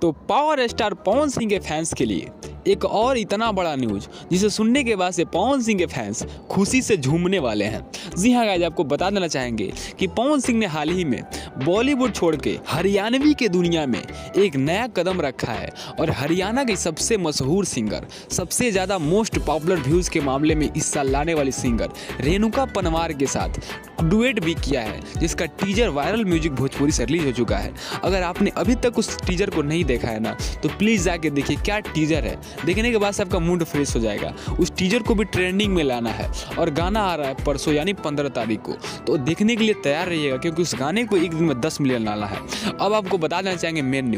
तो power star Pawan Singh के fans के लिए एक और इतना बड़ा न्यूज जिसे सुनने के बाद से पवन सिंह के फैंस खुशी से झूमने वाले हैं। जी हाँ गाइस, आपको बता देना चाहेंगे कि पवन सिंह ने हाल ही में बॉलीवुड छोड़ के हरियाणवी के दुनिया में एक नया कदम रखा है और हरियाणा के सबसे मशहूर सिंगर, सबसे ज़्यादा मोस्ट पॉपुलर व्यूज़ के मामले में इस साल लाने वाली सिंगर रेणुका पनवार के साथ डुएट भी किया है, जिसका टीजर वायरल म्यूजिक भोजपुरी से रिलीज हो चुका है। अगर आपने अभी तक उस टीजर को नहीं देखा है ना, तो प्लीज़ जाके देखिए, क्या टीजर है। देखने के बाद से आपका मूड फ्रेश हो जाएगा। उस टीजर को भी ट्रेंडिंग में लाना है और गाना आ रहा है परसों यानी 15 तारीख को, तो देखने के लिए तैयार रहिएगा क्योंकि उस गाने को एक दिन में 10 मिलियन लाना है। अब आपको बता देना चाहेंगे मेन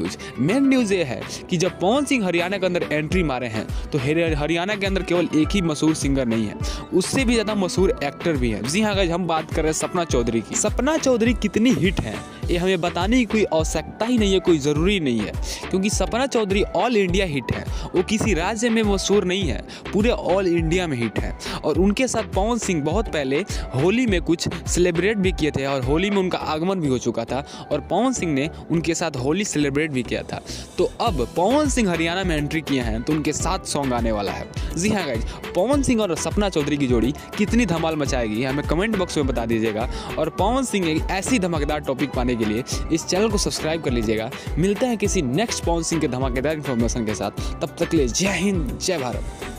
न्यूज़ ये है कि जब पवन सिंह हरियाणा के अंदर एंट्री मारे हैं तो हरियाणा के अंदर केवल एक ही मशहूर सिंगर नहीं है, उससे भी ज़्यादा मशहूर एक्टर भी है। जी हाँ गाइस, हम बात कर रहे हैं सपना चौधरी की। सपना चौधरी कितनी हिट है ये हमें बताने की कोई आवश्यकता ही नहीं है, कोई ज़रूरी नहीं है, क्योंकि Sapna Chaudhary all India hit है। वो किसी राज्य में मशहूर नहीं है, पूरे ऑल इंडिया में हिट है। और उनके साथ पवन सिंह बहुत पहले होली में कुछ सेलिब्रेट भी किए थे और होली में उनका आगमन भी हो चुका था और पवन सिंह ने उनके साथ होली सेलिब्रेट भी किया था। तो अब पवन सिंह हरियाणा में एंट्री किए हैं तो उनके साथ सॉन्ग आने वाला है। जी हाँ गाइज, पवन सिंह और सपना चौधरी की जोड़ी कितनी धमाल मचाएगी हमें कमेंट बॉक्स में बता दीजिएगा। और पवन सिंह एक ऐसी धमाकेदार टॉपिक पाने के लिए इस चैनल को सब्सक्राइब कर लीजिएगा। मिलते हैं किसी नेक्स्ट पवन सिंह के धमाकेदार इन्फॉर्मेशन के साथ, तब तक के लिए जय हिंद, जय भारत।